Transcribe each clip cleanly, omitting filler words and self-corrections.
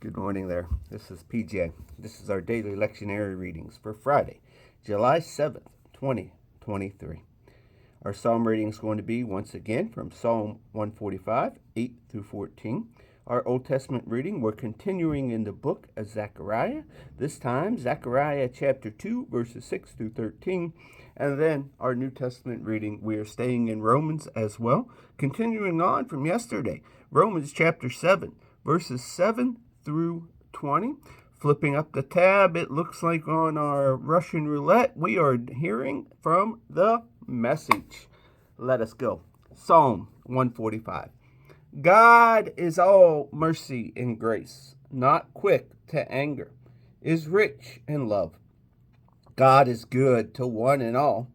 Good morning there. This is PJ. This is our daily lectionary readings for Friday, July 7th, 2023. Our psalm reading is going to be once again from Psalm 145, 8 through 14. Our Old Testament reading, we're continuing in the book of Zechariah. This time, Zechariah chapter 2, verses 6 through 13. And then our New Testament reading, we are staying in Romans as well. Continuing on from yesterday, Romans chapter 7, verses 7 through 20. Flipping up the tab, it looks like on our Russian roulette, we are hearing from the Message. Let us go. Psalm 145. God is all mercy and grace, not quick to anger, is rich in love. God is good to one and all.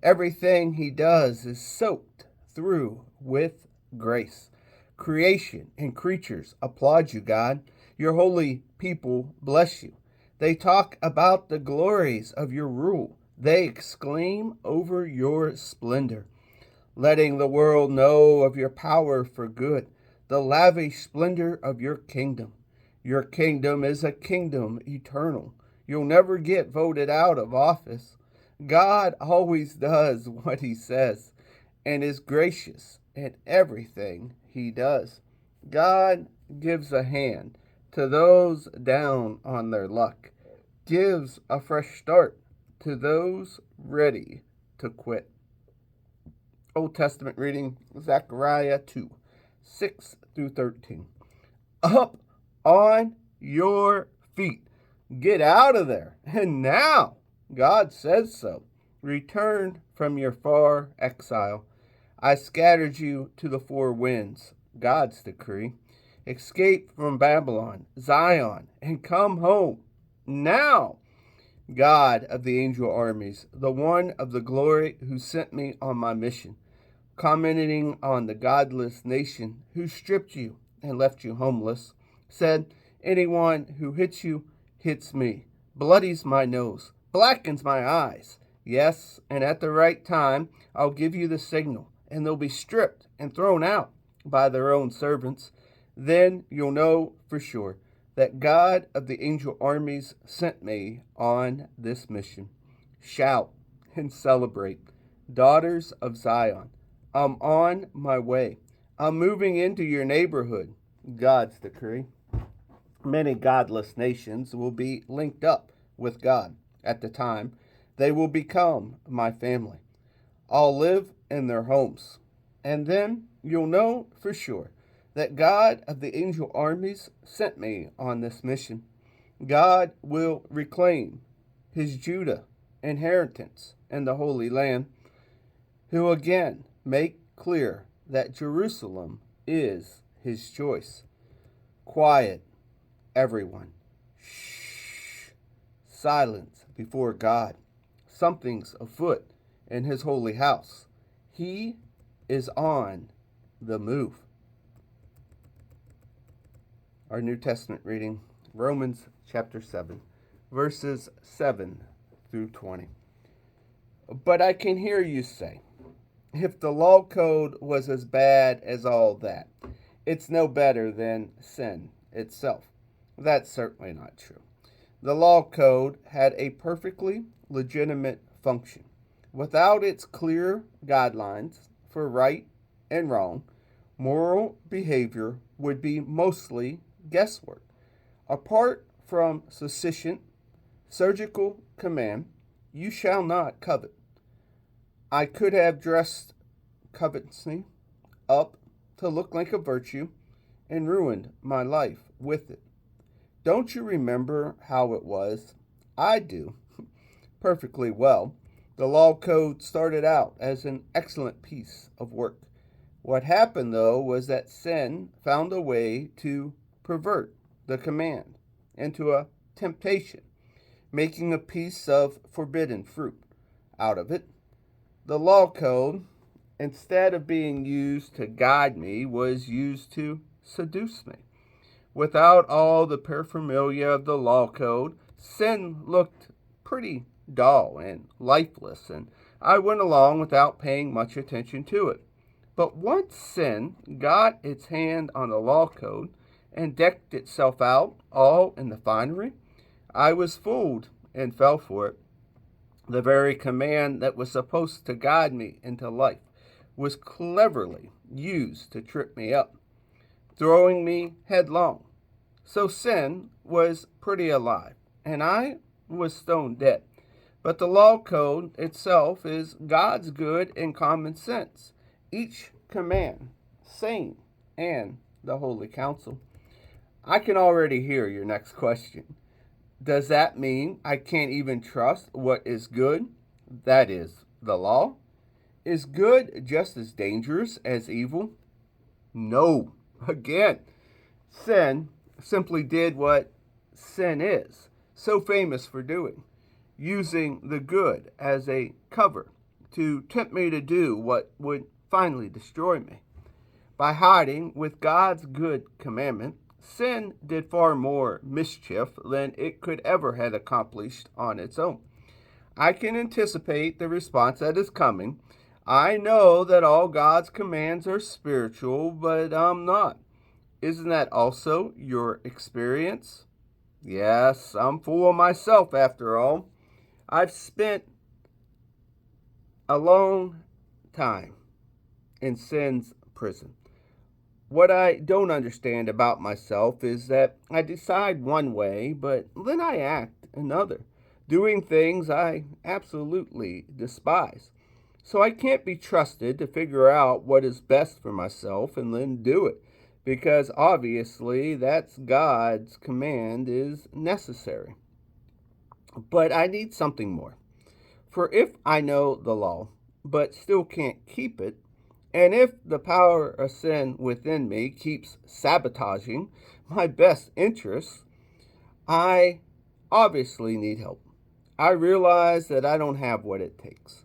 Everything he does is soaked through with grace. Creation and creatures applaud you, God. Your holy people bless you. They talk about the glories of your rule. They exclaim over your splendor, letting the world know of your power for good, the lavish splendor of your kingdom. Your kingdom is a kingdom eternal. You'll never get voted out of office. God always does what he says and is gracious in everything he does. God gives a hand to those down on their luck, gives a fresh start to those ready to quit. Old Testament reading, Zechariah 2, 6 through 13. Up on your feet. Get out of there. And now, God says so. Return from your far exile. I scattered you to the four winds. God's decree. Escape from Babylon, Zion, and come home. Now, God of the angel armies, the one of the glory who sent me on my mission, commenting on the godless nation who stripped you and left you homeless, said, anyone who hits you hits me, bloodies my nose, blackens my eyes. Yes, and at the right time, I'll give you the signal, and they'll be stripped and thrown out by their own servants. Then you'll know for sure that God of the angel armies sent me on this mission. Shout and celebrate, daughters of Zion. I'm on my way. I'm moving into your neighborhood. God's decree. Many godless nations will be linked up with God at the time. They will become my family. I'll live in their homes. And then you'll know for sure that God of the angel armies sent me on this mission. God will reclaim his Judah inheritance in the Holy Land, who again make clear that Jerusalem is his choice. Quiet, everyone. Shh. Silence before God. Something's afoot in his holy house. He is on the move. Our New Testament reading, Romans chapter 7, verses 7 through 20. But I can hear you say, if the law code was as bad as all that, it's no better than sin itself. That's certainly not true. The law code had a perfectly legitimate function. Without its clear guidelines for right and wrong, moral behavior would be mostly guesswork. Apart from sufficient surgical command, you shall not covet. I could have dressed covetousness up to look like a virtue and ruined my life with it. Don't you remember how it was? I do perfectly well. The law code started out as an excellent piece of work. What happened, though, was that sin found a way to pervert the command into a temptation, making a piece of forbidden fruit out of it. The law code, instead of being used to guide me, was used to seduce me. Without all the paraphernalia of the law code, sin looked pretty dull and lifeless, and I went along without paying much attention to it. But once sin got its hand on the law code and decked itself out all in the finery. I was fooled and fell for it. The very command that was supposed to guide me into life was cleverly used to trip me up, throwing me headlong. So sin was pretty alive, and I was stone dead. But the law code itself is God's good and common sense, each command sane and the holy counsel. I can already hear your next question. Does that mean I can't even trust what is good? That is, the law? Is good just as dangerous as evil? No. Again, sin simply did what sin is so famous for doing, using the good as a cover to tempt me to do what would finally destroy me. By hiding with God's good commandment, sin did far more mischief than it could ever have accomplished on its own. I can anticipate the response that is coming. I know that all God's commands are spiritual, but I'm not. Isn't that also your experience? Yes, I'm full of myself after all. I've spent a long time in sin's prison. What I don't understand about myself is that I decide one way, but then I act another, doing things I absolutely despise. So I can't be trusted to figure out what is best for myself and then do it, because obviously that's God's command is necessary. But I need something more. For if I know the law, but still can't keep it, and if the power of sin within me keeps sabotaging my best interests, I obviously need help. I realize that I don't have what it takes.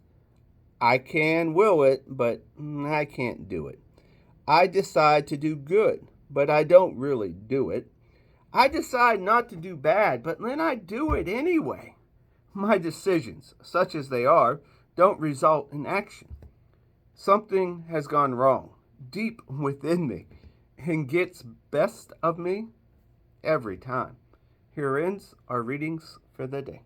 I can will it, but I can't do it. I decide to do good, but I don't really do it. I decide not to do bad, but then I do it anyway. My decisions, such as they are, don't result in action. Something has gone wrong deep within me and gets best of me every time. Here ends our readings for the day.